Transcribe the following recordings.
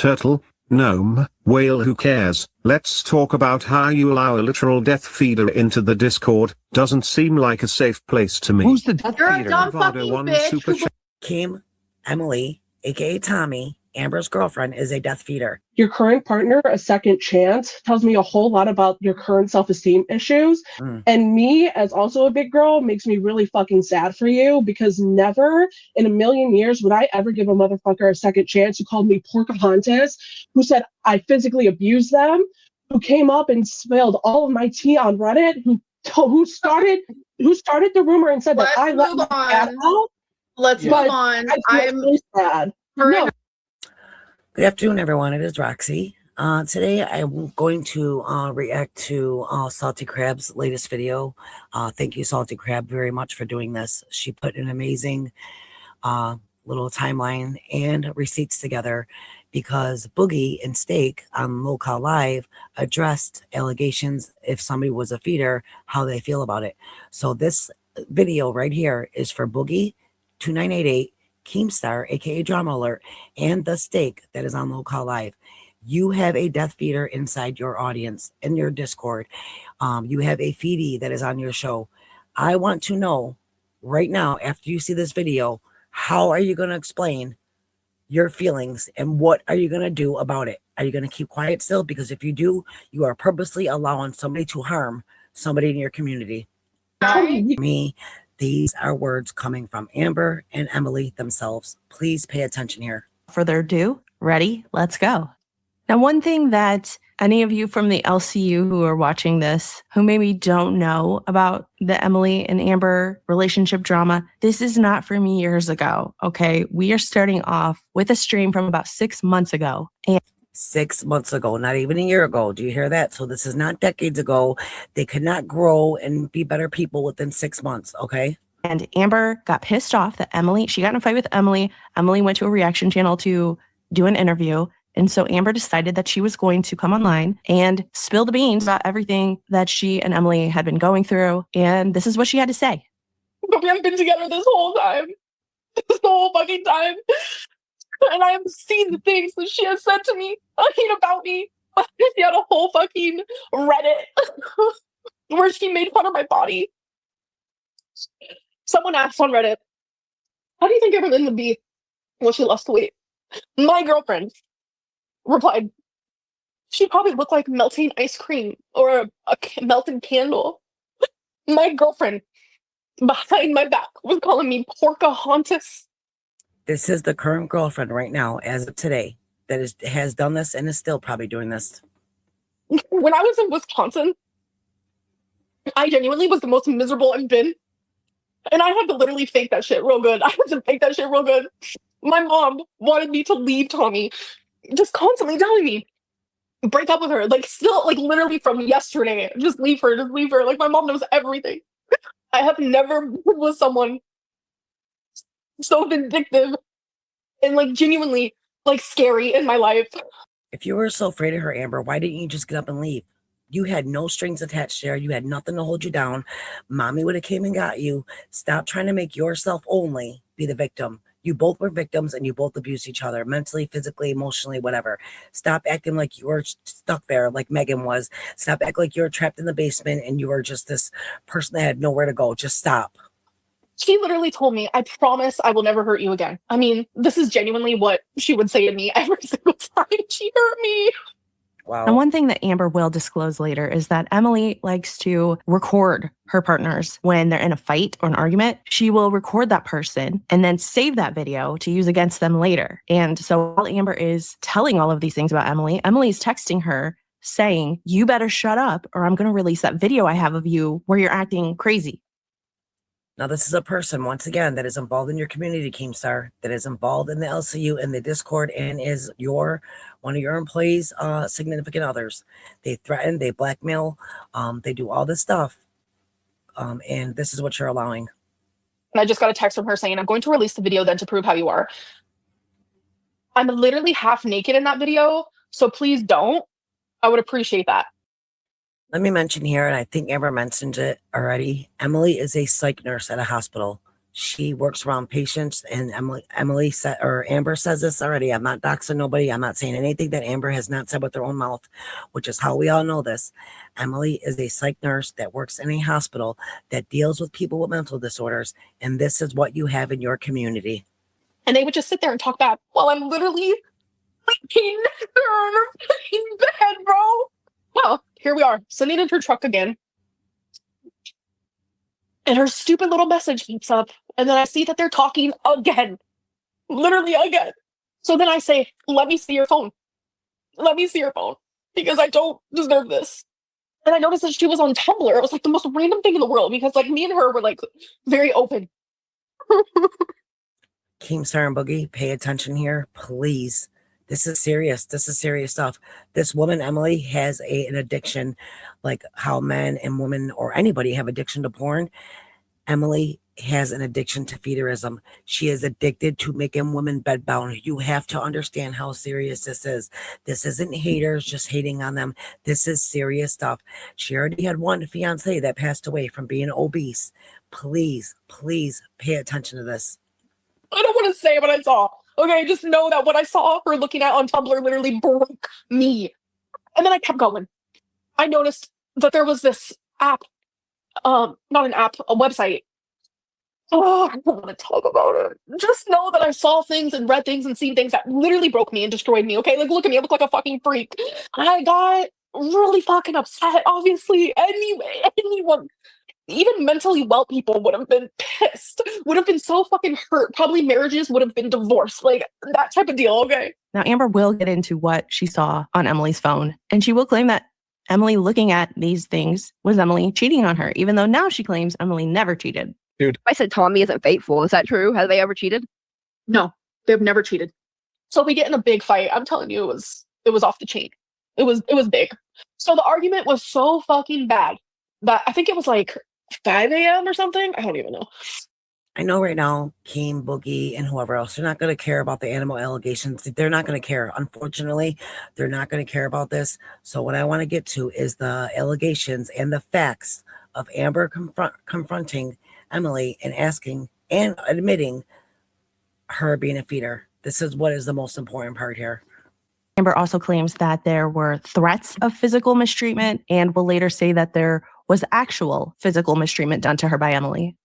turtle, gnome, whale, who cares? Let's talk about how you allow a literal death feeder into the Discord. Doesn't seem like a safe place to me. Who's the death You're feeder? a dumb Bravado fucking one bitch. super chat. Kim, Emily, aka Tommy, Amber's girlfriend, is a death feeder. Your current partner a second chance tells me a whole lot about your current self-esteem issues. And me, as also a big girl, makes me really fucking sad for you, because never in a million years would I ever give a motherfucker a second chance who called me Pocahontas, who said I physically abused them, who came up and spilled all of my tea on Reddit, who started the rumor and said that I let move my cat on. out. Let's move on. I'm really sad. No. Good afternoon, everyone. It is Roxy. Today, I'm going to react to Salty Crab's latest video. Thank you, Salty Crab, very much for doing this. She put an amazing little timeline and receipts together, because Boogie and Steak on Local Live addressed allegations if somebody was a feeder, how they feel about it. So this video right here is for Boogie 2988, Keemstar, aka Drama Alert, and the Steak that is on Local Live. You have a death feeder inside your audience, in your Discord. You have a feedie that is on your show. I want to know right now, after you see this video, how are you going to explain your feelings and what are you going to do about it? Are you going to keep quiet still? Because if you do, you are purposely allowing somebody to harm somebody in your community. Me, these are words coming from Amber and Emily themselves. Please pay attention here. Further ado, ready? Let's go. Now, one thing that any of you from the LCU who are watching this, who maybe don't know about the Emily and Amber relationship drama, this is not from years ago, okay? We are starting off with a stream from about 6 months ago. And 6 months ago, not even a year ago. Do you hear that? So this is not decades ago. They could not grow and be better people within 6 months, okay? And Amber got pissed off that she got in a fight with Emily. Emily went to a reaction channel to do an interview. And so Amber decided that she was going to come online and spill the beans about everything that she and Emily had been going through. And this is what she had to say. But we haven't been together this whole time. This whole fucking time. And I have seen the things that she has said to me, about me. She had a whole fucking Reddit where she made fun of my body. Someone asked on Reddit, how do you think Amberlynn would be when she lost weight? My girlfriend replied, she'd probably look like melting ice cream or a melted candle. My girlfriend behind my back was calling me Pocahontas. This is the current girlfriend right now, as of today, that has done this and is still probably doing this. When I was in Wisconsin, I genuinely was the most miserable I've been. And I had to literally fake that shit real good. My mom wanted me to leave Tommy, just constantly telling me, break up with her. Literally from yesterday, just leave her. Like, my mom knows everything. I have never been with someone so vindictive and genuinely scary in my life. If you were so afraid of her, Amber, why didn't you just get up and leave? You had no strings attached there. You had nothing to hold you down. Mommy would have came and got you. Stop trying to make yourself only be the victim. You both were victims and you both abused each other mentally, physically, emotionally, whatever. Stop acting like you were stuck there like Megan was. Stop acting like you were trapped in the basement and you were just this person that had nowhere to go. Just stop. She literally told me, I promise I will never hurt you again. I mean, this is genuinely what she would say to me every single time she hurt me. Wow. And one thing that Amber will disclose later is that Emily likes to record her partners when they're in a fight or an argument. She will record that person and then save that video to use against them later. And so while Amber is telling all of these things about Emily, Emily's texting her saying, you better shut up or I'm going to release that video I have of you where you're acting crazy. Now, this is a person, once again, that is involved in your community, Keemstar, that is involved in the LCU and the Discord and is one of your employees' significant others. They threaten, they blackmail, they do all this stuff. And this is what you're allowing. And I just got a text from her saying, I'm going to release the video then to prove how you are. I'm literally half naked in that video, so please don't. I would appreciate that. Let me mention here, and I think Amber mentioned it already, Emily is a psych nurse at a hospital. She works around patients, and Emily said, or Amber says this already. I'm not doxing nobody. I'm not saying anything that Amber has not said with her own mouth, which is how we all know this. Emily is a psych nurse that works in a hospital that deals with people with mental disorders, and this is what you have in your community. And they would just sit there and talk back while I'm literally leaking in her fucking bed, bro. Well, here we are, sitting in her truck again. And her stupid little message keeps up. And then I see that they're talking again. Literally again. So then I say, let me see your phone. Let me see your phone. Because I don't deserve this. And I noticed that she was on Tumblr. It was like the most random thing in the world. Because like me and her were like very open. Keemstar and Boogie, pay attention here, please. This is serious. This is serious stuff. This woman, Emily, has an addiction, like how men and women or anybody have addiction to porn. Emily has an addiction to feederism. She is addicted to making women bedbound. You have to understand how serious this is. This isn't haters just hating on them. This is serious stuff. She already had one fiance that passed away from being obese. Please, please pay attention to this. I don't want to say what I saw. Okay, just know that what I saw her looking at on Tumblr literally broke me. And then I kept going. I noticed that there was this app, not an app, a website. Oh, I don't want to talk about it. Just know that I saw things and read things and seen things that literally broke me and destroyed me, okay? Like, look at me, I look like a fucking freak. I got really fucking upset, obviously. Anyone, even mentally well people would have been pissed, would have been so fucking hurt. Probably marriages would have been divorced, like that type of deal, okay? Now, Amber will get into what she saw on Emily's phone, and she will claim that Emily looking at these things was Emily cheating on her, even though now she claims Emily never cheated. Dude, I said Tommy isn't faithful. Is that true? Have they ever cheated? No, they've never cheated. So we get in a big fight. I'm telling you, it was off the chain. It was big. So the argument was so fucking bad that I think it was like 5 a.m. or something. I don't even know. I know right now, Keem, Boogie, and whoever else, they're not going to care about the animal allegations. They're not going to care. Unfortunately, they're not going to care about this. So what I want to get to is the allegations and the facts of Amber confronting Emily and asking and admitting her being a feeder. This is what is the most important part here. Amber also claims that there were threats of physical mistreatment and will later say that there was actual physical mistreatment done to her by Emily.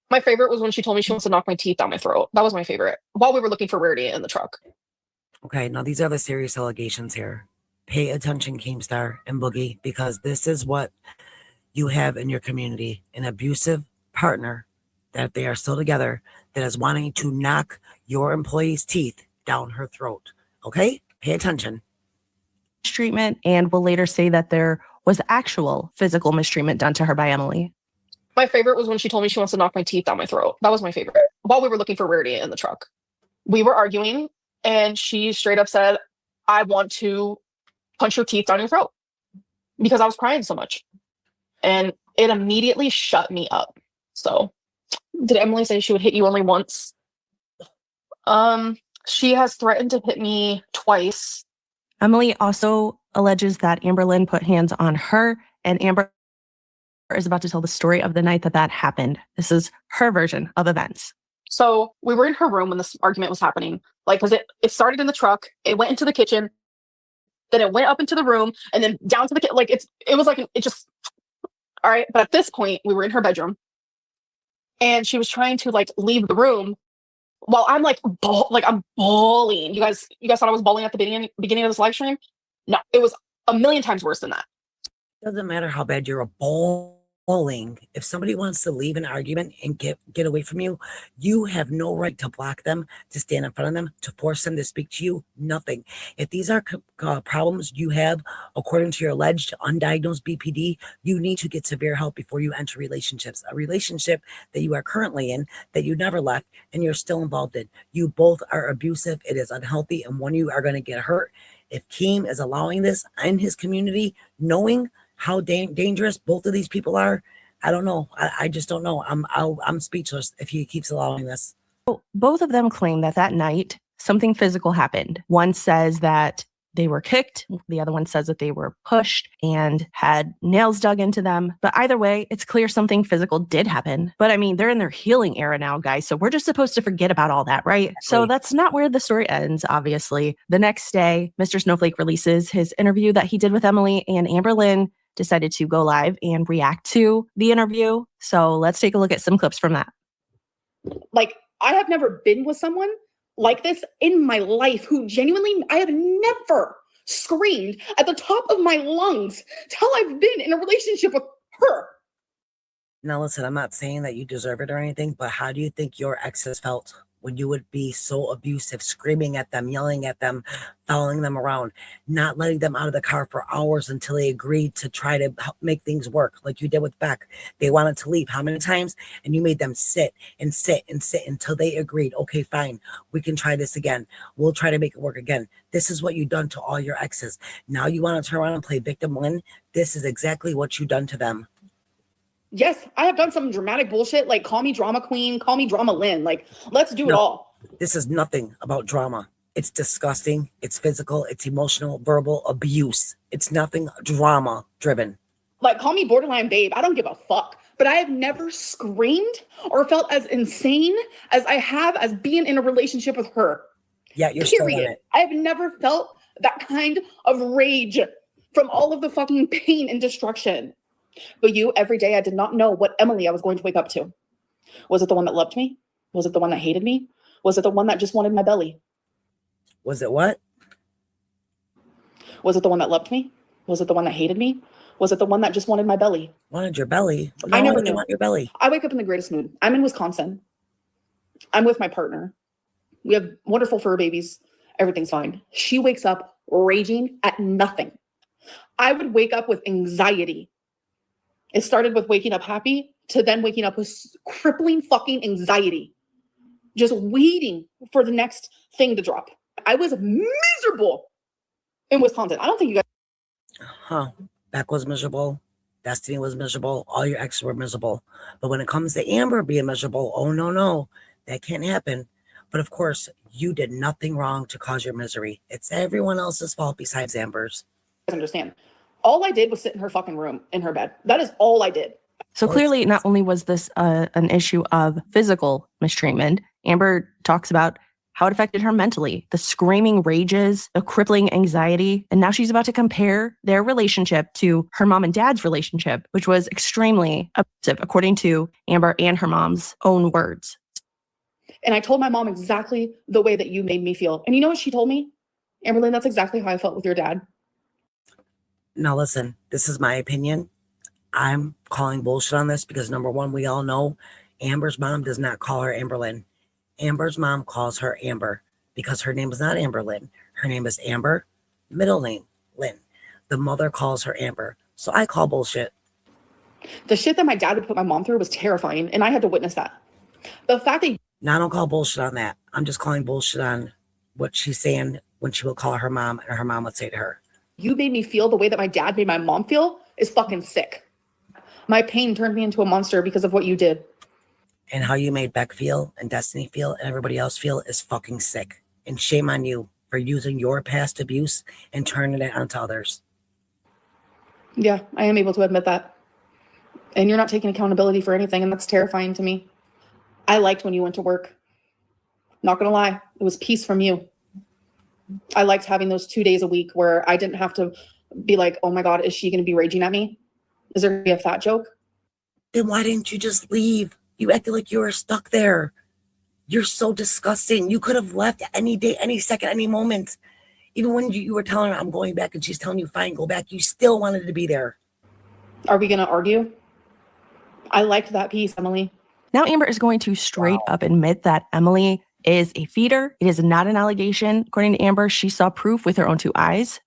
My favorite was when she told me she wants to knock my teeth down my throat. That was my favorite. While we were looking for Rarity in the truck. Okay, now these are the serious allegations here. Pay attention, Keemstar and Boogie, because this is what you have in your community. An abusive partner that they are still together that is wanting to knock your employee's teeth down her throat. Okay? Pay attention. Mistreatment, and will later say that there was actual physical mistreatment done to her by Emily. My favorite was when she told me she wants to knock my teeth down my throat. That was my favorite. While we were looking for Rarity in the truck. We were arguing, and she straight up said, I want to punch your teeth down your throat. Because I was crying so much. And it immediately shut me up. So, did Emily say she would hit you only once? She has threatened to hit me twice. Emily also alleges that Amberlynn put hands on her, and Amber is about to tell the story of the night that happened. This is her version of events. So we were in her room when this argument was happening. Like, because it started in the truck, it went into the kitchen, then it went up into the room, and then down to the kitchen. Like, it was like, it just, all right. But at this point, we were in her bedroom, and she was trying to like leave the room while I'm like, I'm bawling. You guys thought I was bawling at the beginning of this live stream? No, it was a million times worse than that. Doesn't matter how bad you're bawling. If somebody wants to leave an argument and get away from you, you have no right to block them, to stand in front of them, to force them to speak to you. Nothing. If these are problems you have, according to your alleged undiagnosed BPD, you need to get severe help before you enter relationships. A relationship that you are currently in, that you never left, and you're still involved in. You both are abusive. It is unhealthy, and one of you are going to get hurt. If Keem is allowing this in his community, knowing how dangerous both of these people are, I don't know. I just don't know. I'm speechless if he keeps allowing this. Both of them claim that night something physical happened. One says that they were kicked. The other one says that they were pushed and had nails dug into them. But either way, it's clear something physical did happen. But I mean, they're in their healing era now, guys. So we're just supposed to forget about all that, right? So that's not where the story ends, obviously. The next day, Mr. Snowflake releases his interview that he did with Emily, and Amberlynn decided to go live and react to the interview. So let's take a look at some clips from that. Like, I have never been with someone like this in my life who genuinely, I have never screamed at the top of my lungs till I've been in a relationship with her. Now, listen, I'm not saying that you deserve it or anything, but how do you think your exes felt when you would be so abusive, screaming at them, yelling at them, following them around, not letting them out of the car for hours until they agreed to try to help make things work, like you did with Beck? They wanted to leave. How many times? And you made them sit and sit and sit until they agreed, okay, fine, we can try this again. We'll try to make it work again. This is what you've done to all your exes. Now you want to turn around and play victim win? This is exactly what you've done to them. Yes, I have done some dramatic bullshit, like call me drama queen, call me drama Lynn. Like, let's do it all. This is nothing about drama. It's disgusting. It's physical. It's emotional, verbal abuse. It's nothing drama driven. Like, call me borderline babe. I don't give a fuck. But I have never screamed or felt as insane as I have as being in a relationship with her. Yeah, you're still in it. I have never felt that kind of rage from all of the fucking pain and destruction. But you, every day, I did not know what Emily I was going to wake up to. Was it the one that loved me? Was it the one that hated me? Was it the one that just wanted my belly? Was it what? Was it the one that loved me? Was it the one that hated me? Was it the one that just wanted my belly? Wanted your belly? No, I never knew. Want your belly. I wake up in the greatest mood. I'm in Wisconsin. I'm with my partner. We have wonderful fur babies. Everything's fine. She wakes up raging at nothing. I would wake up with anxiety. It started with waking up happy to then waking up with crippling fucking anxiety. Just waiting for the next thing to drop. I was miserable in Wisconsin. I don't think you guys. Beck was miserable. Destiny was miserable. All your exes were miserable. But when it comes to Amber being miserable, oh, no, that can't happen. But of course, you did nothing wrong to cause your misery. It's everyone else's fault besides Amber's. I understand. All I did was sit in her fucking room, in her bed. That is all I did. So clearly, not only was this an issue of physical mistreatment, Amber talks about how it affected her mentally, the screaming rages, the crippling anxiety, and now she's about to compare their relationship to her mom and dad's relationship, which was extremely abusive, according to Amber and her mom's own words. And I told my mom exactly the way that you made me feel. And you know what she told me? Amberlynn, that's exactly how I felt with your dad. Now, listen, this is my opinion. I'm calling bullshit on this because, number one, we all know Amber's mom does not call her Amberlynn. Amber's mom calls her Amber because her name is not Amberlynn. Her name is Amber, middle name, Lynn. The mother calls her Amber. So I call bullshit. The shit that my dad would put my mom through was terrifying, and I had to witness that. The fact that... Now, I don't call bullshit on that. I'm just calling bullshit on what she's saying when she will call her mom and her mom would say to her. You made me feel the way that my dad made my mom feel is fucking sick. My pain turned me into a monster because of what you did. And how you made Beck feel and Destiny feel and everybody else feel is fucking sick. And shame on you for using your past abuse and turning it onto others. Yeah, I am able to admit that. And you're not taking accountability for anything, and that's terrifying to me. I liked when you went to work. Not gonna lie, it was peace from you. I liked having those 2 days a week where I didn't have to be like, oh my God, is she going to be raging at me? Is there going to be a fat joke? Then why didn't you just leave? You acted like you were stuck there. You're so disgusting. You could have left any day, any second, any moment. Even when you were telling her, I'm going back, and she's telling you, fine, go back. You still wanted to be there. Are we going to argue? I liked that piece, Emily. Now Amber is going to straight up admit that Emily is a feeder. It is not an allegation. According to Amber, she saw proof with her own 2 eyes.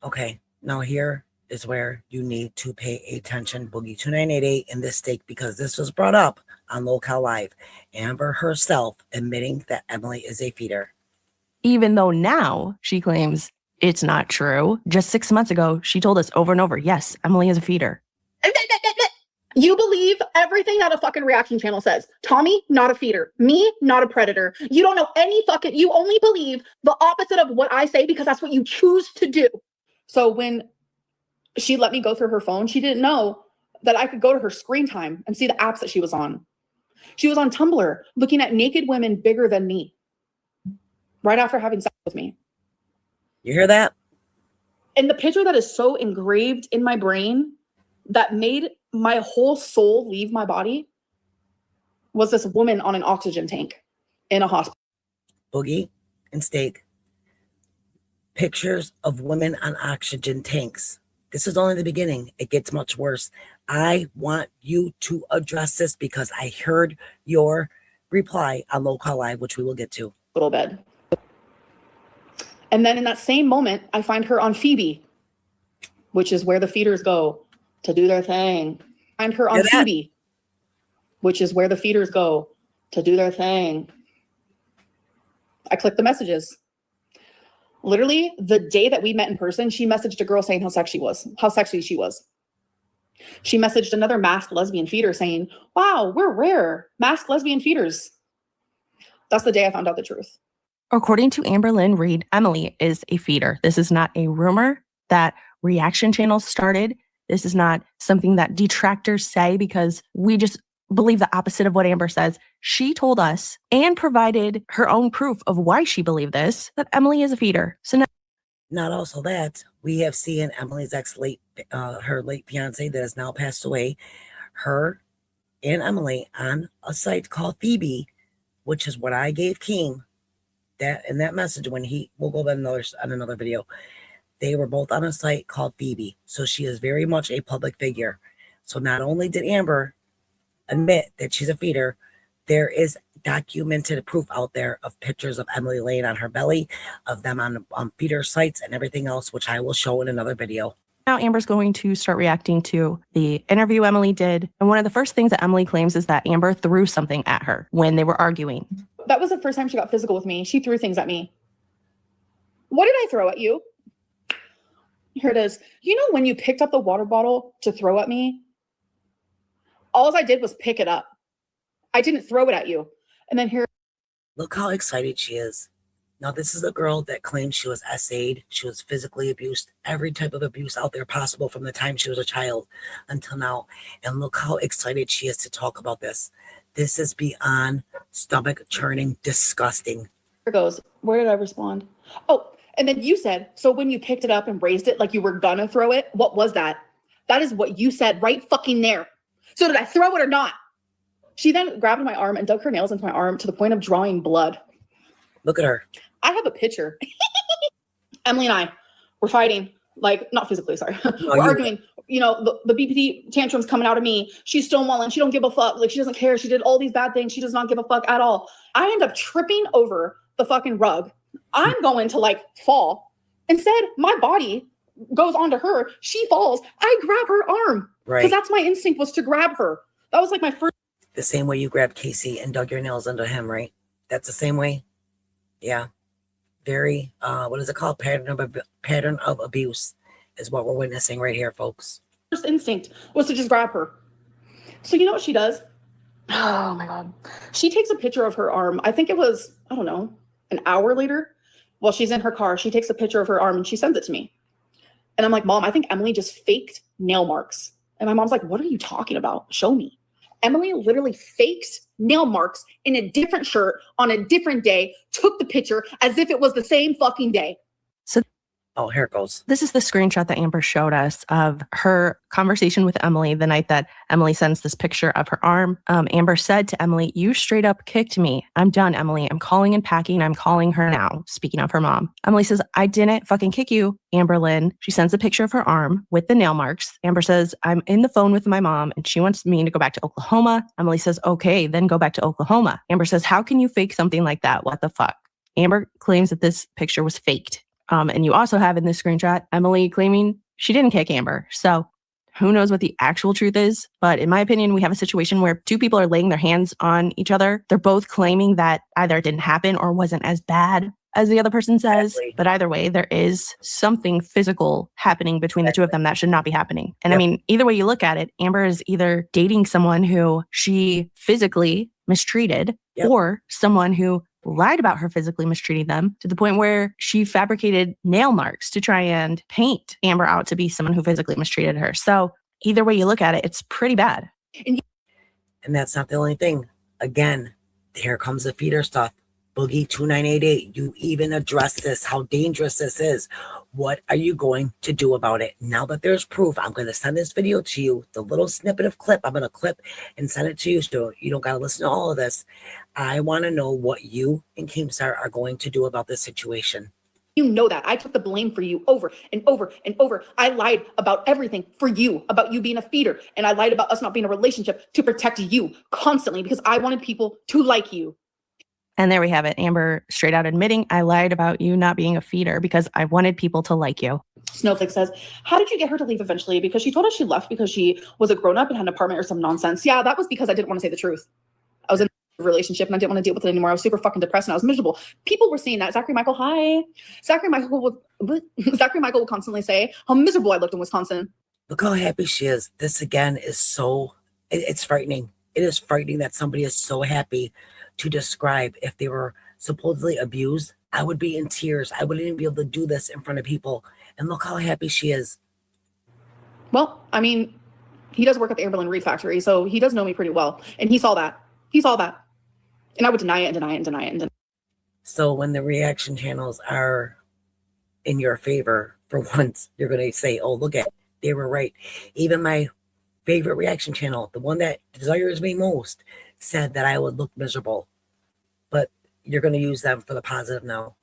Okay, now here is where you need to pay attention. Boogie 2988 in this stake, because this was brought up on Local Live. Amber herself admitting that Emily is a feeder. Even though now she claims it's not true. Just 6 months ago, she told us over and over, yes, Emily is a feeder. You believe everything that a fucking reaction channel says. Tommy, not a feeder. Me, not a predator. You don't know any fucking, you only believe the opposite of what I say because that's what you choose to do. So when she let me go through her phone, she didn't know that I could go to her screen time and see the apps that she was on. She was on Tumblr looking at naked women bigger than me right after having sex with me. You hear that? And the picture that is so engraved in my brain that made my whole soul leave my body was this woman on an oxygen tank in a hospital. Boogie and Steak. Pictures of women on oxygen tanks. This is only the beginning. It gets much worse. I want you to address this because I heard your reply on Low Call Live, which we will get to. Little bed. And then in that same moment, I find her on Phoebe, which is where the feeders go to do their thing. Find her on Phoebe, which is where the feeders go to do their thing. I click the messages. Literally, the day that we met in person, she messaged a girl saying how sexy she was. She messaged another masked lesbian feeder saying, wow, we're rare. Masked lesbian feeders. That's the day I found out the truth. According to Amberlynn Reed, Emily is a feeder. This is not a rumor that reaction channels started. This is not something that detractors say because we just believe the opposite of what Amber says. She told us and provided her own proof of why she believed this, that Emily is a feeder. So now, not also that, we have seen Emily's her late fiance that has now passed away, her and Emily on a site called Phoebe, which is what I gave King that in that message when we'll go on another video. They were both on a site called Phoebe. So she is very much a public figure. So not only did Amber admit that she's a feeder, there is documented proof out there of pictures of Emily laying on her belly, of them on feeder sites and everything else, which I will show in another video. now Amber's going to start reacting to the interview Emily did. And one of the first things that Emily claims is that Amber threw something at her when they were arguing. That was the first time she got physical with me. She threw things at me. What did I throw at you? Here it is. You know when you picked up the water bottle to throw at me? All I did was pick it up. I didn't throw it at you. And then here. Look how excited she is. Now, this is a girl that claims she was SA'd. She was physically abused. Every type of abuse out there possible from the time she was a child until now. And look how excited she is to talk about this. This is beyond stomach churning, disgusting. Here goes. Where did I respond? Oh, and then you said, so when you picked it up and raised it like you were gonna throw it, what was that? That is what you said right fucking there. So did I throw it or not? She then grabbed my arm and dug her nails into my arm to the point of drawing blood. Look at her. I have a picture. Emily and I were fighting, like, not physically, sorry. We're arguing. You know, the BPD tantrums coming out of me. She's stonewalling. She don't give a fuck. Like, she doesn't care. She did all these bad things. She does not give a fuck at all. I end up tripping over the fucking rug. I'm going to, like, fall. Instead, my body goes onto her. She falls. I grab her arm. Right. Because that's my instinct, was to grab her. That was, like, my first. The same way you grabbed Casey and dug your nails into him, right? That's the same way? Yeah. Very, what is it called? Pattern of abuse is what we're witnessing right here, folks. First instinct was to just grab her. So you know what she does? Oh my God. She takes a picture of her arm. I think it was, I don't know, an hour later while she's in her car. She takes a picture of her arm and she sends it to me. And I'm like, Mom, I think Emily just faked nail marks. And my mom's like, what are you talking about? Show me. Emily literally faked nail marks in a different shirt on a different day, took the picture as if it was the same fucking day. So oh, here it goes. This is the screenshot that Amber showed us of her conversation with Emily the night that Emily sends this picture of her arm. Amber said to Emily, you straight up kicked me. I'm done, Emily. I'm calling and packing. I'm calling her now. Speaking of her mom. Emily says, I didn't fucking kick you, Amberlynn. She sends a picture of her arm with the nail marks. Amber says, I'm in the phone with my mom and she wants me to go back to Oklahoma. Emily says, okay, then go back to Oklahoma. Amber says, how can you fake something like that? What the fuck? Amber claims that this picture was faked. And you also have in this screenshot, Emily claiming she didn't kick Amber. So who knows what the actual truth is? But in my opinion, we have a situation where two people are laying their hands on each other. They're both claiming that either it didn't happen or wasn't as bad as the other person says. Exactly. But either way, there is something physical happening between the two of them that should not be happening. And I Yep. mean, either way you look at it, Amber is either dating someone who she physically mistreated Yep. or someone who lied about her physically mistreating them to the point where she fabricated nail marks to try and paint Amber out to be someone who physically mistreated her. So either way you look at it, it's pretty bad. And that's not the only thing. Again, here comes the feeder stuff. Boogie 2988, you even address this, how dangerous this is. What are you going to do about it? Now that there's proof, I'm going to send this video to you, the little snippet of clip, I'm going to clip and send it to you so you don't got to listen to all of this. I want to know what you and Keemstar are going to do about this situation. You know that. I took the blame for you over and over and over. I lied about everything for you, about you being a feeder. And I lied about us not being in a relationship to protect you constantly because I wanted people to like you. And there we have it. Amber straight out admitting, I lied about you not being a feeder because I wanted people to like you. Snowflake says, how did you get her to leave eventually? Because she told us she left because she was a grown up and had an apartment or some nonsense. Yeah, that was because I didn't want to say the truth. I was in a relationship and I didn't want to deal with it anymore. I was super fucking depressed and I was miserable. People were saying that. Zachary Michael, hi. Zachary Michael would constantly say how miserable I looked in Wisconsin. Look how happy she is. This again is so, it's frightening. It is frightening that somebody is so happy to describe if they were supposedly abused. I would be in tears. I wouldn't even be able to do this in front of people. And look how happy she is. Well, I mean, he does work at the Amberlynn Reed factory, so he does know me pretty well. And he saw that. He saw that. And I would deny it and deny it and deny it and deny it. So when the reaction channels are in your favor, for once, you're going to say, oh, look at, they were right. Even my favorite reaction channel, the one that desires me most, said that I would look miserable. But you're going to use them for the positive now.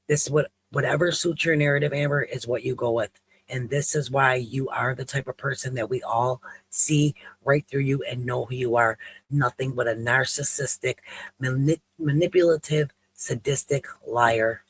This is whatever suits your narrative, Amber, is what you go with. And this is why you are the type of person that we all see right through you and know who you are. Nothing but a narcissistic, manipulative, sadistic liar.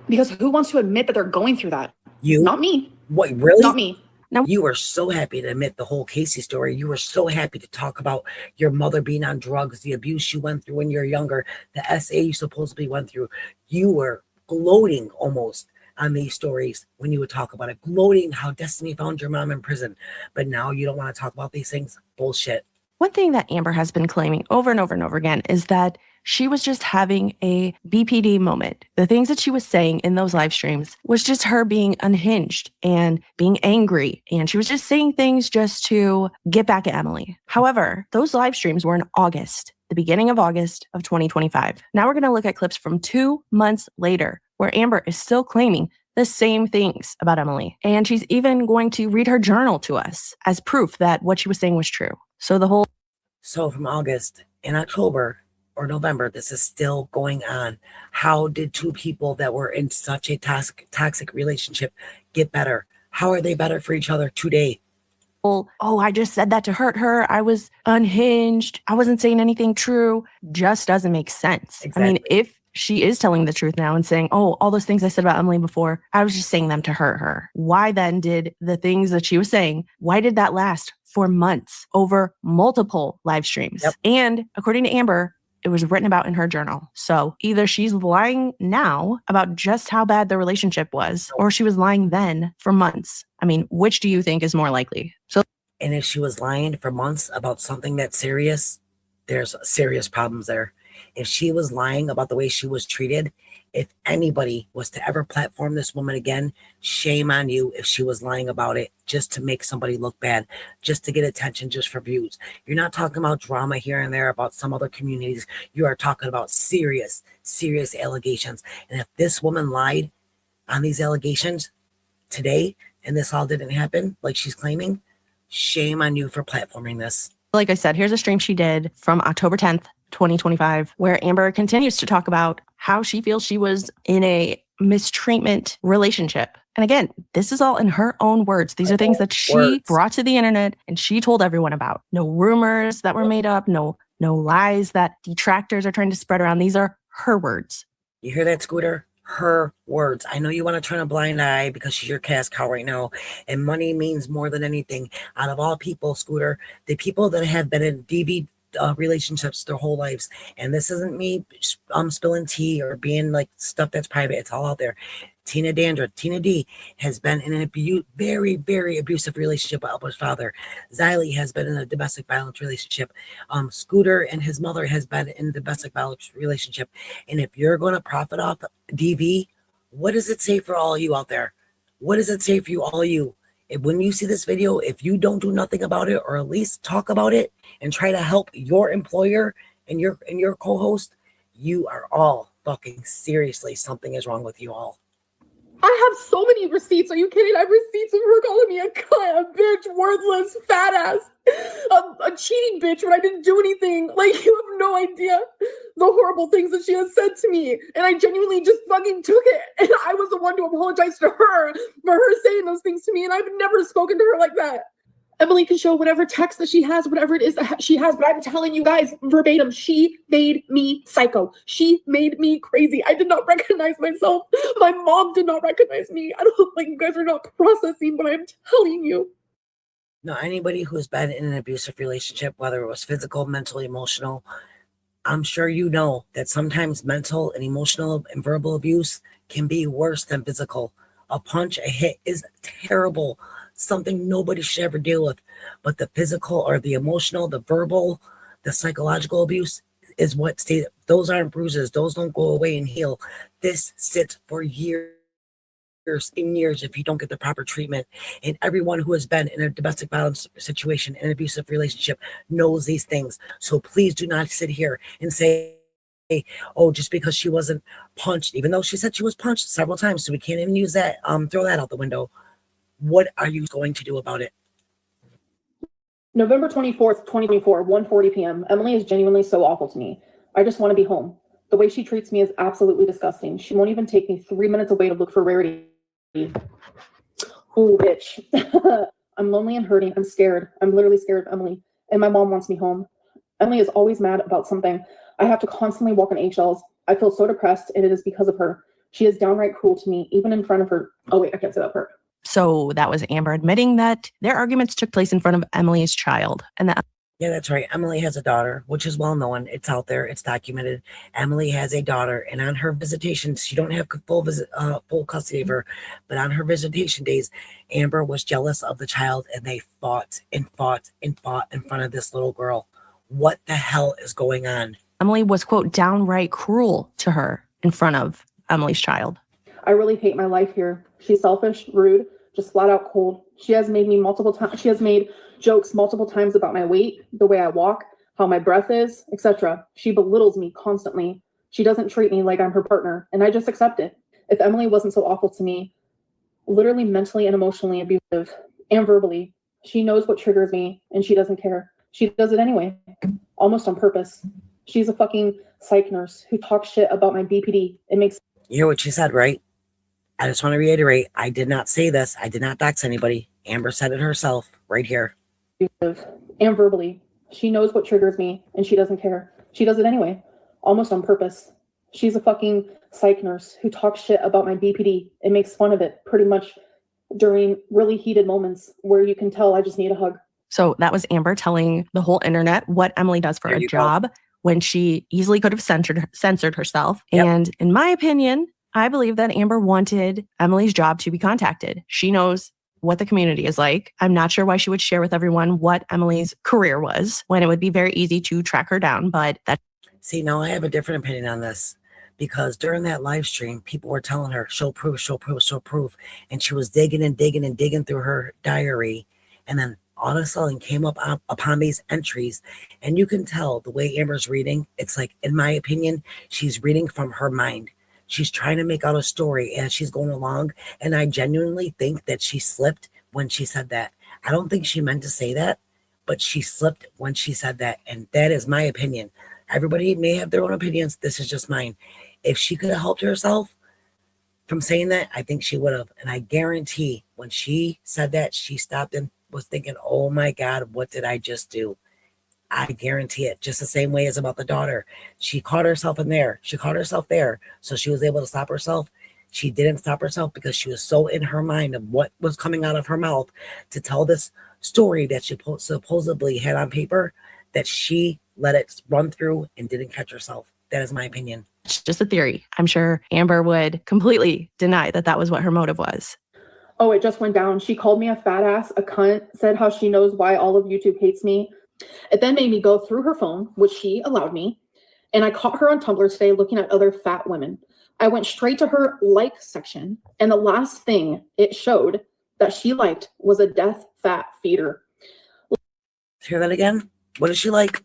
Because who wants to admit that they're going through that? You? Not me. What, really? Not me. No. You were so happy to admit the whole Casey story. You were so happy to talk about your mother being on drugs, the abuse you went through when you were younger, the SA you supposedly went through. You were gloating almost on these stories when you would talk about it, gloating how Destiny found your mom in prison. But now you don't want to talk about these things. Bullshit. One thing that Amber has been claiming over and over and over again is that she was just having a BPD moment. The things that she was saying in those live streams was just her being unhinged and being angry. And she was just saying things just to get back at Emily. However, those live streams were in August, the beginning of August of 2025. Now we're going to look at clips from 2 months later where Amber is still claiming the same things about Emily. And she's even going to read her journal to us as proof that what she was saying was true. So from August and October or November, this is still going on. How did two people that were in such a toxic relationship get better? How are they better for each other today? Oh, I just said that to hurt her. I was unhinged. I wasn't saying anything true. Just doesn't make sense. Exactly. I mean, if she is telling the truth now and saying, oh, all those things I said about Emily before, I was just saying them to hurt her. Why then did the things that she was saying, why did that last for months over multiple live streams? Yep. And according to Amber, it was written about in her journal. So either she's lying now about just how bad the relationship was, or she was lying then for months. I mean, which do you think is more likely? And if she was lying for months about something that's serious, there's serious problems there. If she was lying about the way she was treated, if anybody was to ever platform this woman again, shame on you if she was lying about it just to make somebody look bad, just to get attention, just for views. You're not talking about drama here and there about some other communities. You are talking about serious allegations. And if this woman lied on these allegations today and this all didn't happen like she's claiming, shame on you for platforming this. Like I said, here's a stream she did from October 10th, 2025, where Amber continues to talk about how she feels she was in a mistreatment relationship. And again, this is all in her own words. These are things that she brought to the internet and she told everyone about. No rumors that were made up, no lies that detractors are trying to spread around. These are her words. You hear that, Scooter? Her words. I know you want to turn a blind eye because she's your cash cow right now, and money means more than anything. Out of all people, Scooter, the people that have been in relationships their whole lives. And this isn't me spilling tea or being like stuff that's private. It's all out there. Tina D has been in a very, very abusive relationship with Alba's father. Xylee has been in a domestic violence relationship. Scooter and his mother has been in a domestic violence relationship. And if you're going to profit off DV, what does it say for all you out there? What does it say for you, all you? When you see this video, if you don't do nothing about it, or at least talk about it and try to help your employer and your co-host, you are all fucking seriously, something is wrong with you all. I have so many receipts. Are you kidding? I have receipts of her calling me a cunt, a bitch, worthless, fat ass, a cheating bitch when I didn't do anything. Like, you have no idea the horrible things that she has said to me. And I genuinely just fucking took it. And I was the one to apologize to her for her saying those things to me. And I've never spoken to her like that. Emily can show whatever text that she has, whatever it is that she has, but I'm telling you guys verbatim, she made me psycho. She made me crazy. I did not recognize myself. My mom did not recognize me. I don't like you guys are not processing what I'm telling you. No, anybody who's been in an abusive relationship, whether it was physical, mental, emotional, I'm sure you know that sometimes mental and emotional and verbal abuse can be worse than physical. A punch, a hit is terrible. Something nobody should ever deal with. But the physical or the emotional, the verbal, the psychological abuse is what stays. Those aren't bruises. Those don't go away and heal. This sits for years and years if you don't get the proper treatment. And everyone who has been in a domestic violence situation, an abusive relationship, knows these things. So please do not sit here and say, oh, just because she wasn't punched, even though she said she was punched several times, so we can't even use that, throw that out the window. What are you going to do about it? November 24th, 2024, 1:40 p.m. Emily is genuinely so awful to me. I just want to be home. The way she treats me is absolutely disgusting. She won't even take me 3 minutes away to look for Rarity. Ooh, bitch. I'm lonely and hurting. I'm scared. I'm literally scared of Emily. And my mom wants me home. Emily is always mad about something. I have to constantly walk on eggshells. I feel so depressed, and it is because of her. She is downright cruel to me, even in front of her. Oh, wait, I can't say that part. So that was Amber admitting that their arguments took place in front of Emily's child. And that Yeah, that's right. Emily has a daughter, which is well known. It's out there. It's documented. Emily has a daughter, and on her visitations, she don't have full custody of her, but on her visitation days, Amber was jealous of the child, and they fought and fought and fought in front of this little girl. What the hell is going on? Emily was, quote, downright cruel to her in front of Emily's child. I really hate my life here. She's selfish, rude, just flat out cold. She has made me multiple times. She has made jokes multiple times about my weight, the way I walk, how my breath is, etc. She belittles me constantly. She doesn't treat me like I'm her partner, and I just accept it. If Emily wasn't so awful to me, literally mentally and emotionally abusive, and verbally, she knows what triggers me, and she doesn't care. She does it anyway, almost on purpose. She's a fucking psych nurse who talks shit about my BPD. It makes... You hear what she said, right? I just want to reiterate, I did not say this. I did not dox anybody. Amber said it herself right here. And verbally, she knows what triggers me, and she doesn't care. She does it anyway, almost on purpose. She's a fucking psych nurse who talks shit about my BPD and makes fun of it pretty much during really heated moments where you can tell I just need a hug. So that was Amber telling the whole internet what Emily does for a job when she easily could have censored herself. Yep. And in my opinion, I believe that Amber wanted Emily's job to be contacted. She knows what the community is like. I'm not sure why she would share with everyone what Emily's career was when it would be very easy to track her down. But that... See, now I have a different opinion on this, because during that live stream, people were telling her, show proof, show proof, show proof. And she was digging and digging and digging through her diary. And then all of a sudden came upon these entries. And you can tell the way Amber's reading, it's like, in my opinion, she's reading from her mind. She's trying to make out a story as she's going along. And I genuinely think that she slipped when she said that. I don't think she meant to say that, but she slipped when she said that. And that is my opinion. Everybody may have their own opinions. This is just mine. If she could have helped herself from saying that, I think she would have. And I guarantee when she said that, she stopped and was thinking, oh my God, what did I just do? I guarantee it. Just the same way as about the daughter. She caught herself in there. She caught herself there. So she was able to stop herself. She didn't stop herself because she was so in her mind of what was coming out of her mouth to tell this story that she supposedly had on paper, that she let it run through and didn't catch herself. That is my opinion. It's just a theory. I'm sure Amber would completely deny that that was what her motive was. Oh, it just went down. She called me a fat ass, a cunt, said how she knows why all of YouTube hates me. It then made me go through her phone, which she allowed me, and I caught her on Tumblr today looking at other fat women. I went straight to her like section, and the last thing it showed that she liked was a death fat feeder. Hear that again? What is she like?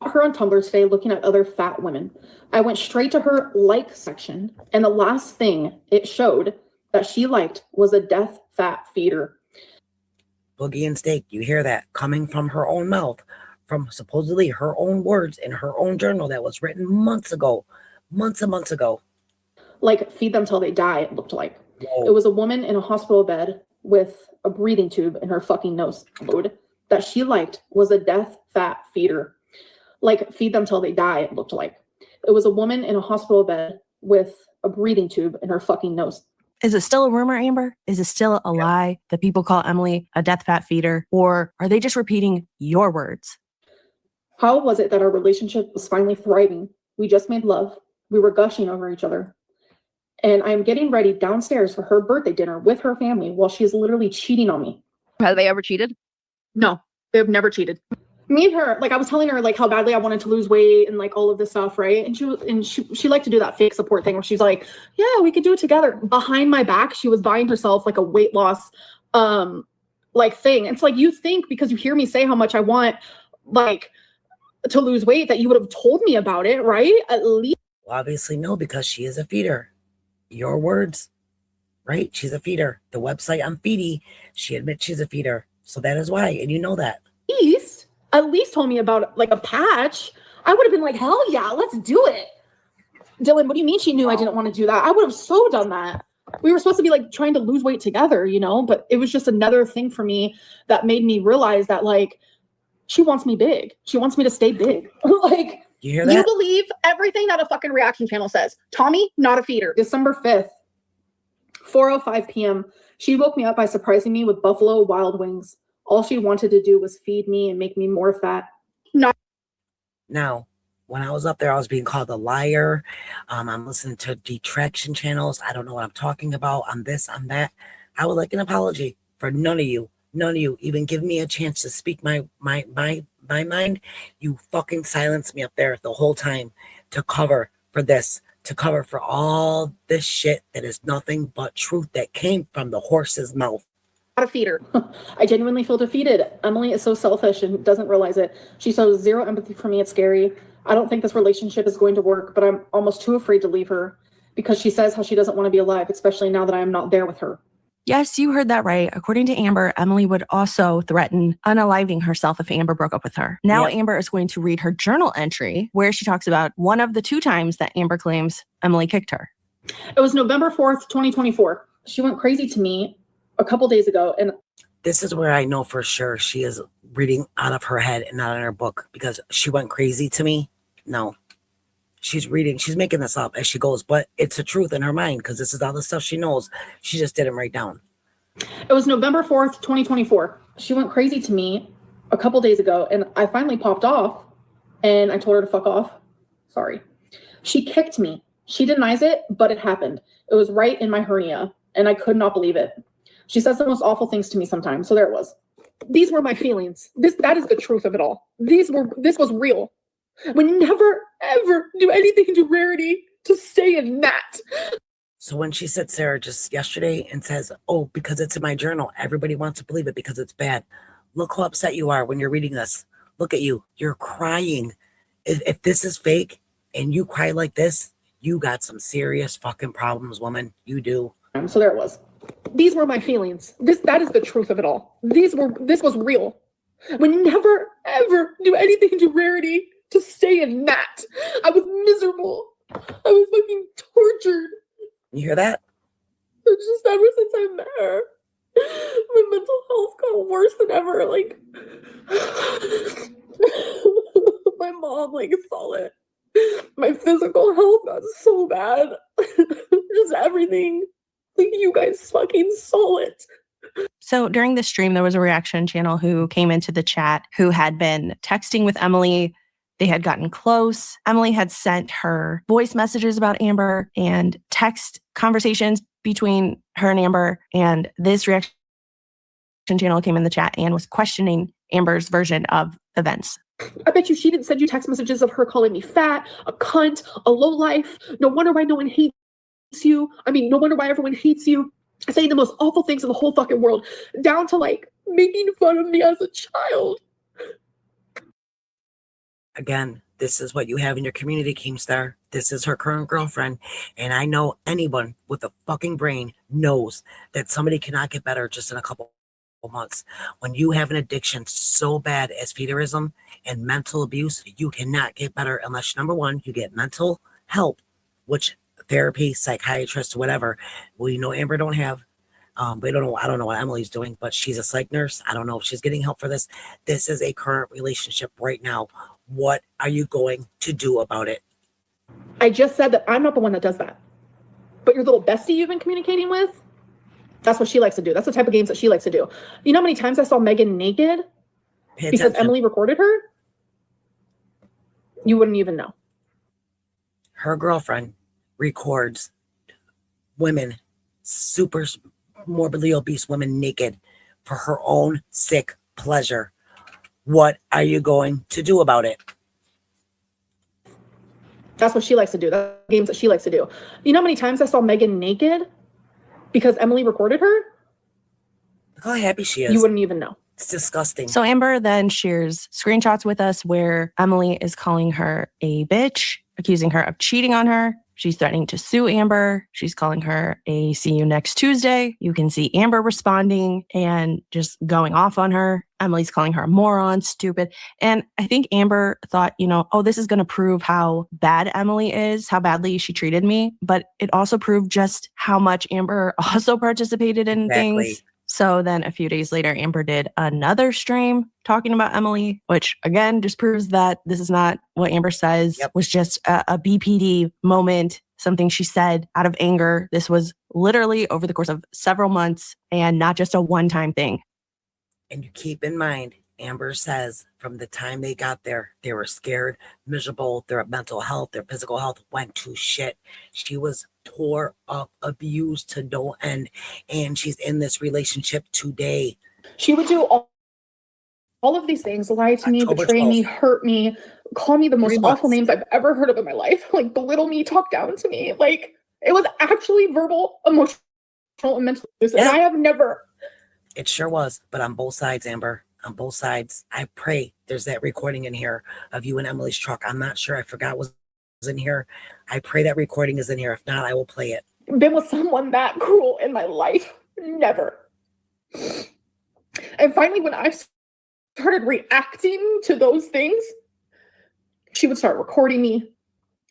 Her on Tumblr today looking at other fat women. I went straight to her like section, and the last thing it showed that she liked was a death fat feeder. Boogie and Steak, you hear that coming from her own mouth, from supposedly her own words in her own journal that was written months ago, months and months ago. Like, feed them till they die, it looked like. Whoa. It was a woman in a hospital bed with a breathing tube in her fucking nose that she liked was a death fat feeder. Like, feed them till they die, it looked like. It was a woman in a hospital bed with a breathing tube in her fucking nose. Is it still a rumor, Amber? Is it still a lie that people call Emily a death fat feeder? Or are they just repeating your words? How was it that our relationship was finally thriving? We just made love. We were gushing over each other. And I'm getting ready downstairs for her birthday dinner with her family while she's literally cheating on me. Have they ever cheated? No, they've never cheated. Me and her, like, I was telling her like how badly I wanted to lose weight and like all of this stuff, right? And she liked to do that fake support thing where she's like, yeah, we could do it together. Behind my back, she was buying herself like a weight loss like thing. It's like, you think because you hear me say how much I want like to lose weight that you would have told me about it, right? At least. Well, obviously no, because she is a feeder. Your words, right? She's a feeder. The website on Feedy, she admits she's a feeder. So that is why, and you know that. At least told me about like a patch. I would have been like, hell yeah, let's do it. Dylan, what do you mean she knew I didn't want to do that? I would have so done that. We were supposed to be like trying to lose weight together, you know, but it was just another thing for me that made me realize that like she wants me big. She wants me to stay big. Like, you hear that? You believe everything that a fucking reaction channel says. Tommy, not a feeder. December 5th, 4:05 p.m. She woke me up by surprising me with Buffalo Wild Wings. All she wanted to do was feed me and make me more fat. Now, when I was up there, I was being called a liar. I'm listening to detraction channels. I don't know what I'm talking about. I'm this, I'm that. I would like an apology for none of you even give me a chance to speak my mind. You fucking silenced me up there the whole time to cover for this, to cover for all this shit that is nothing but truth that came from the horse's mouth. Not a feeder. I genuinely feel defeated. Emily is so selfish and doesn't realize it. She shows zero empathy for me. It's scary. I don't think this relationship is going to work, but I'm almost too afraid to leave her because she says how she doesn't want to be alive, especially now that I am not there with her. Yes, you heard that right. According to Amber, Emily would also threaten unaliving herself if Amber broke up with her. Now Amber is going to read her journal entry where she talks about one of the 2 times that Amber claims Emily kicked her. It was November 4th, 2024. She went crazy to me a couple days ago, and this is where I know for sure she is reading out of her head and not in her book, because she went crazy to me. No, she's reading, she's making this up as she goes, but it's the truth in her mind because this is all the stuff she knows. She just didn't write down. It was November 4th, 2024. She went crazy to me a couple days ago, and I finally popped off and I told her to fuck off. Sorry. She kicked me. She denies it, but it happened. It was right in my hernia, and I could not believe it. She says the most awful things to me sometimes. So there it was. These were my feelings. That is the truth of it all. This was real. We never, ever do anything to Rarity to stay in that. So when she sits there just yesterday and says, oh, because it's in my journal, everybody wants to believe it because it's bad. Look how upset you are when you're reading this. Look at you. You're crying. If this is fake and you cry like this, you got some serious fucking problems, woman. You do. So there it was. These were my feelings. That is the truth of it all. This was real. We never, ever do anything to Rarity to stay in that. I was miserable. I was fucking tortured. You hear that? It's just ever since I met her, my mental health got worse than ever. Like, my mom, like, saw it. My physical health got so bad. Just everything. Like, you guys fucking saw it. So during the stream, there was a reaction channel who came into the chat who had been texting with Emily. They had gotten close. Emily had sent her voice messages about Amber and text conversations between her and Amber. And this reaction channel came in the chat and was questioning Amber's version of events. I bet you she didn't send you text messages of her calling me fat, a cunt, a lowlife. No wonder why no one hates you. I mean, no wonder why everyone hates you. Saying the most awful things in the whole fucking world, down to like making fun of me as a child. Again, this is what you have in your community, Keemstar. This is her current girlfriend. And I know anyone with a fucking brain knows that somebody cannot get better just in a couple months. When you have an addiction so bad as feederism and mental abuse, you cannot get better unless, number one, you get mental help, which therapy, psychiatrist, whatever. We know Amber don't have. We don't know. I don't know what Emily's doing, but she's a psych nurse. I don't know if she's getting help for this. This is a current relationship right now. What are you going to do about it? I just said that I'm not the one that does that. But your little bestie you've been communicating with, that's what she likes to do. That's the type of games that she likes to do. You know how many times I saw Megan naked because Emily recorded her? You wouldn't even know. Her girlfriend records women, super morbidly obese women naked for her own sick pleasure. What are you going to do about it? That's what she likes to do. That's the games that she likes to do. You know how many times I saw Megan naked because Emily recorded her? Look how happy she is. You wouldn't even know. It's disgusting. So Amber then shares screenshots with us where Emily is calling her a bitch, accusing her of cheating on her. She's threatening to sue Amber. She's calling her a see you next Tuesday. You can see Amber responding and just going off on her. Emily's calling her a moron, stupid. And I think Amber thought, oh, this is going to prove how bad Emily is, how badly she treated me. But it also proved just how much Amber also participated in things. So then a few days later, Amber did another stream talking about Emily, which again just proves that this is not what Amber says was just a BPD moment, something she said out of anger. This was literally over the course of several months and not just a one-time thing. And you keep in mind, Amber says from the time they got there, they were scared, miserable, their mental health, their physical health went to shit. She was tore up, abused to no end, and she's in this relationship today. She would do all of these things, lie to me, betray me, hurt me, call me the most awful names I've ever heard of in my life, like belittle me, talk down to me. Like it was actually verbal, emotional, and mental abuse. And I have never. It sure was, but on both sides, Amber. On both sides. I pray there's that recording in here of you and Emily's truck. I'm not sure. I forgot what was in here. I pray that recording is in here. If not, I will play it. Been with someone that cruel in my life. Never. And finally, when I started reacting to those things, she would start recording me.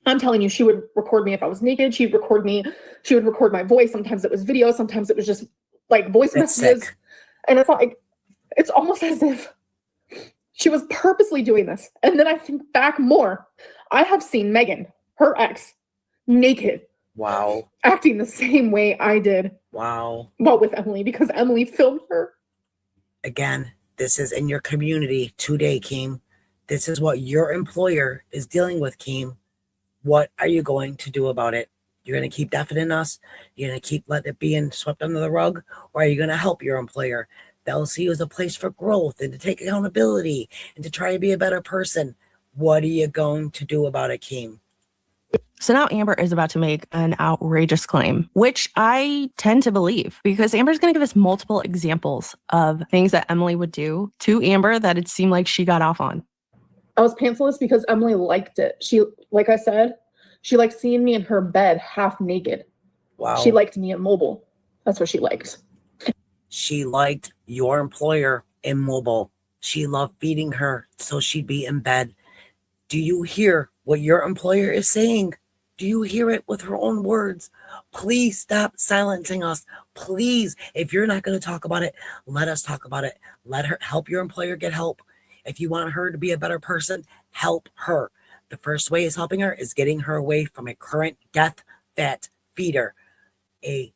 I'm telling you, she would record me if I was naked. She'd record me. She would record my voice. Sometimes it was video. Sometimes it was just like voice messages. Sick. And it's like, it's almost as if she was purposely doing this. And then I think back more. I have seen Megan, her ex, naked. Wow. Acting the same way I did. Wow. But with Emily, because Emily filmed her. Again, this is in your community today, Keem. This is what your employer is dealing with, Keem. What are you going to do about it? You're going to keep deafening us? You're going to keep letting it be swept under the rug? Or are you going to help your employer? They'll see you as a place for growth and to take accountability and to try to be a better person. What are you going to do about it, Keem? So now Amber is about to make an outrageous claim, which I tend to believe because Amber's going to give us multiple examples of things that Emily would do to Amber that it seemed like she got off on. I was pantsless because Emily liked it. She, like I said, she liked seeing me in her bed half naked. Wow. She liked me immobile. That's what she liked. She liked your employer immobile. She loved feeding her so she'd be in bed. Do you hear what your employer is saying? Do you hear it with her own words? Please stop silencing us. Please, if you're not going to talk about it, let us talk about it. Let her help your employer get help. If you want her to be a better person, help her. The first way is helping her is getting her away from a current death fat feeder, a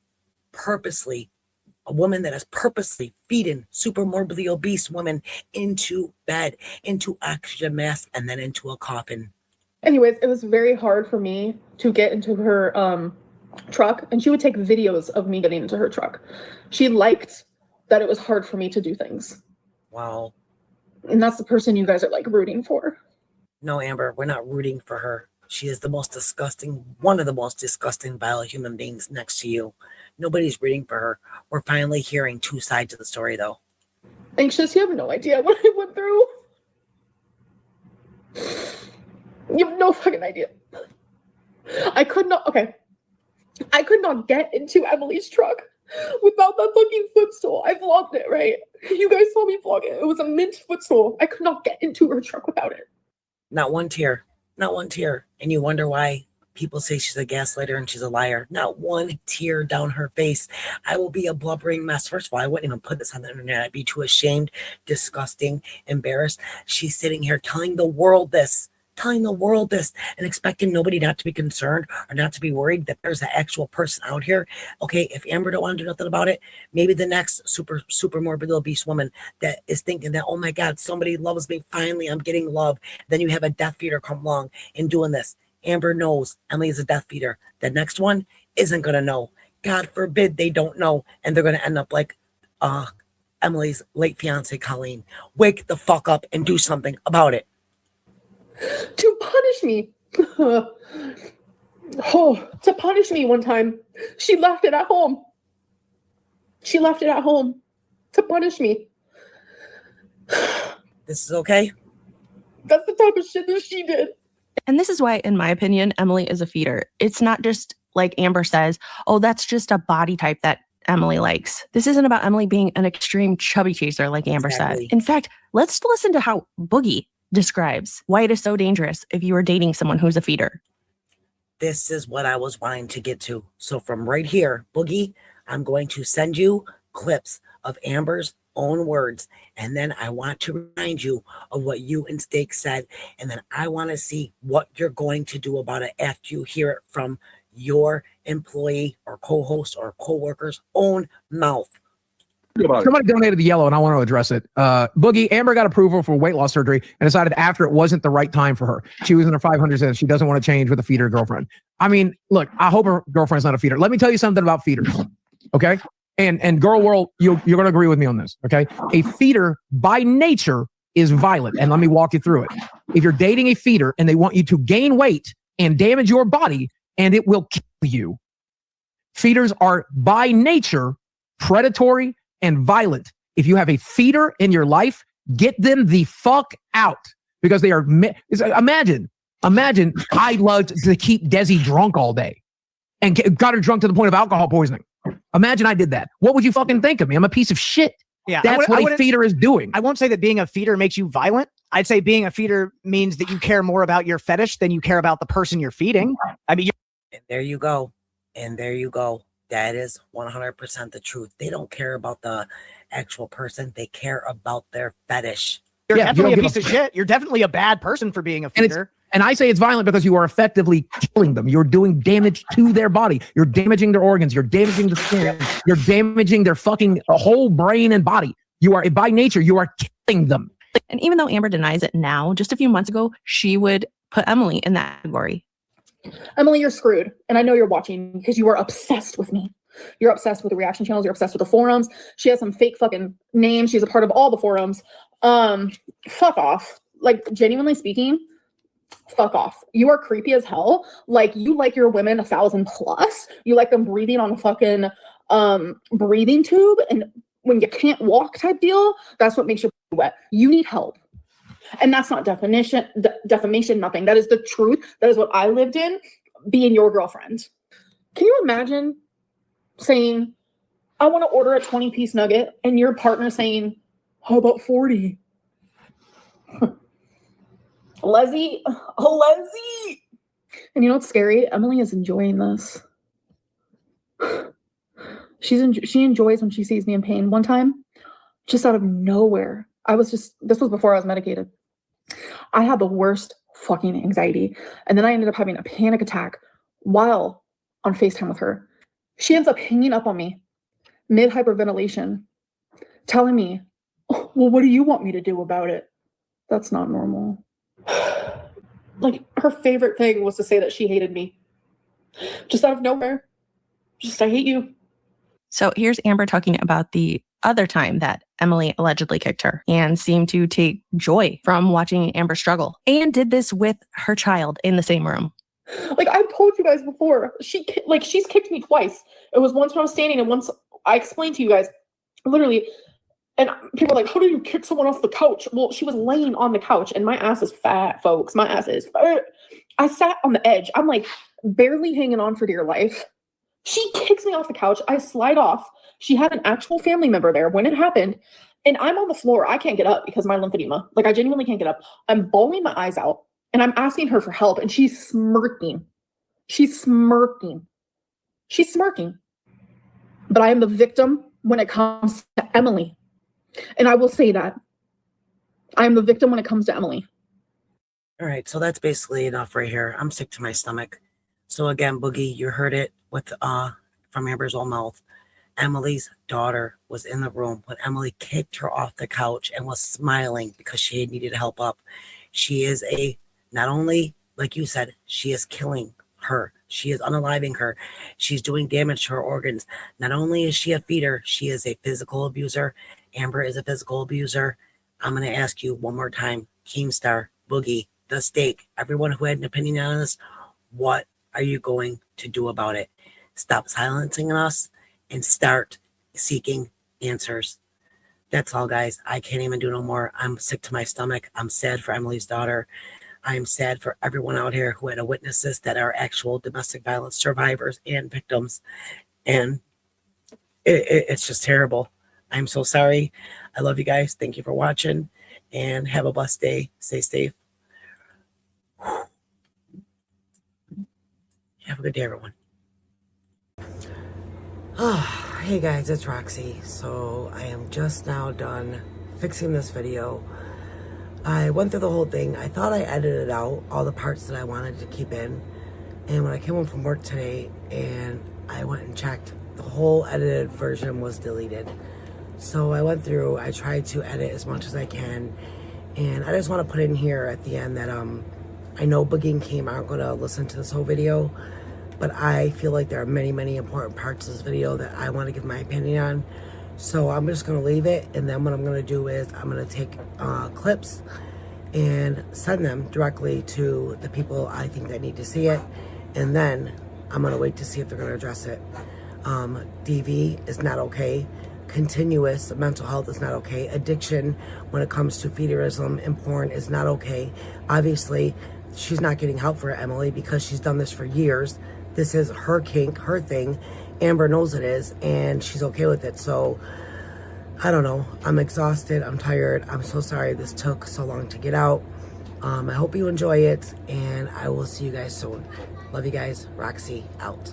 purposely A woman that is purposely feeding super morbidly obese women into bed, into oxygen mask, and then into a coffin. Anyways, it was very hard for me to get into her truck, and she would take videos of me getting into her truck. She liked that it was hard for me to do things. Wow. And that's the person you guys are like rooting for. No, Amber, we're not rooting for her. She is the most disgusting, one of the most disgusting vile human beings next to you. Nobody's rooting for her. We're finally hearing two sides of the story, though. Anxious, you have no idea what I went through. You have no fucking idea. I could not get into Emily's truck without that fucking footstool. I vlogged it, right? You guys saw me vlog it. It was a mint footstool. I could not get into her truck without it. Not one tear. Not one tear. And you wonder why people say she's a gaslighter and she's a liar. Not one tear down her face. I will be a blubbering mess. First of all, I wouldn't even put this on the internet. I'd be too ashamed, disgusting, embarrassed. She's sitting here telling the world this, and expecting nobody not to be concerned or not to be worried that there's an actual person out here. Okay, if Amber don't want to do nothing about it, maybe the next super morbid obese woman that is thinking that, oh my God, somebody loves me. Finally, I'm getting love. Then you have a death feeder come along and doing this. Amber knows Emily is a death feeder. The next one isn't going to know. God forbid they don't know. And they're going to end up like Emily's late fiance, Colleen. Wake the fuck up and do something about it. To punish me. To punish me one time. She left it at home. To punish me. This is okay? That's the type of shit that she did. And this is why, in my opinion, Emily is a feeder. It's not just like Amber says, oh, that's just a body type that Emily likes. This isn't about Emily being an extreme chubby chaser like Amber said. In fact, let's listen to how Boogie describes why it is so dangerous if you are dating someone who's a feeder. This is what I was wanting to get to. So from right here, Boogie, I'm going to send you clips of Amber's own words. And then I want to remind you of what you and Steak said. And then I want to see what you're going to do about it after you hear it from your employee or co-host or co-worker's own mouth. Somebody donated the yellow and I want to address it. Boogie, Amber got approval for weight loss surgery and decided after it wasn't the right time for her. She was in her 500s and she doesn't want to change with a feeder girlfriend. I mean, look, I hope her girlfriend's not a feeder. Let me tell you something about feeders. Okay. And girl world, you're going to agree with me on this. Okay. A feeder by nature is violent. And let me walk you through it. If you're dating a feeder and they want you to gain weight and damage your body and it will kill you. Feeders are by nature predatory and violent. If you have a feeder in your life, get them the fuck out because they are. Imagine I loved to keep Desi drunk all day and got her drunk to the point of alcohol poisoning. Imagine I did that. What would you fucking think of me? I'm a piece of shit. Yeah, that's what a feeder is doing. I won't say that being a feeder makes you violent. I'd say being a feeder means that you care more about your fetish than you care about the person you're feeding. I mean, and there you go. That is 100% the truth. They don't care about the actual person. They care about their fetish. You're definitely a piece of shit. You're definitely a bad person for being a feeder. And I say it's violent because you are effectively killing them. You're doing damage to their body. You're damaging their organs. You're damaging the skin. You're damaging their fucking whole brain and body. You are, by nature, you are killing them. And even though Amber denies it now, just a few months ago, she would put Emily in that category. Emily, you're screwed. And I know you're watching because you are obsessed with me. You're obsessed with the reaction channels. You're obsessed with the forums. She has some fake fucking names. She's a part of all the forums. Fuck off. Like, genuinely speaking, fuck off. You are creepy as hell. Like, you like your women 1,000+. You like them breathing on a fucking breathing tube. And when you can't walk type deal, that's what makes you wet. You need help. And that's not defamation, nothing. That is the truth. That is what I lived in, being your girlfriend. Can you imagine saying, I want to order a 20-piece nugget, and your partner saying, how about 40? Leslie. And you know what's scary? Emily is enjoying this. She enjoys when she sees me in pain. One time, just out of nowhere, this was before I was medicated. I had the worst fucking anxiety. And then I ended up having a panic attack while on FaceTime with her. She ends up hanging up on me mid hyperventilation, telling me, oh, well, what do you want me to do about it? That's not normal. Like, her favorite thing was to say that she hated me. Just out of nowhere. Just, I hate you. So here's Amber talking about the other time that Emily allegedly kicked her and seemed to take joy from watching Amber struggle, and did this with her child in the same room. Like, I've told you guys before, she's kicked me twice. It was once when I was standing and once I explained to you guys, literally, and people are like, how do you kick someone off the couch? Well, she was laying on the couch, and my ass is fat, folks. My ass is fat. I sat on the edge. I'm like barely hanging on for dear life. She kicks me off the couch. I slide off. She had an actual family member there when it happened, and I'm on the floor. I can't get up because of my lymphedema. Like, I genuinely can't get up. I'm bawling my eyes out, and I'm asking her for help, and she's smirking. She's smirking. She's smirking. But I am the victim when it comes to Emily. And I will say that. I am the victim when it comes to Emily. All right, so that's basically enough right here. I'm sick to my stomach. So again, Boogie, you heard it with from Amber's own mouth. Emily's daughter was in the room when Emily kicked her off the couch and was smiling because she needed help up. She is not only, like you said, she is killing her. She is unaliving her. She's doing damage to her organs. Not only is she a feeder, she is a physical abuser. Amber is a physical abuser. I'm going to ask you one more time, Keemstar, Boogie, The Steak, everyone who had an opinion on this, what are you going to do about it? Stop silencing us and start seeking answers. That's all, guys. I can't even do no more. I'm sick to my stomach. I'm sad for Emily's daughter. I'm sad for everyone out here who had to witness this that are actual domestic violence survivors and victims. And it's just terrible. I'm so sorry. I love you guys. Thank you for watching and have a blessed day. Stay safe. Have a good day, everyone. Hey guys, it's Roxy. So I am just now done fixing this video. I went through the whole thing. I thought I edited out all the parts that I wanted to keep in. And when I came home from work today and I went and checked, the whole edited version was deleted. So I went through, I tried to edit as much as I can. And I just want to put in here at the end that I know Boogie and Keem aren't going to listen to this whole video, but I feel like there are many, many important parts of this video that I want to give my opinion on. So I'm just going to leave it, and then what I'm going to do is I'm going to take clips and send them directly to the people I think that need to see it, and then I'm going to wait to see if they're going to address it. DV is not okay. Continuous mental health is not okay. Addiction when it comes to feederism and porn is not okay. Obviously, she's not getting help for Emily because she's done this for years. This is her kink, her thing. Amber knows it is, and she's okay with it. So, I don't know. I'm exhausted. I'm tired. I'm so sorry this took so long to get out. I hope you enjoy it, and I will see you guys soon. Love you guys. Roxy, out.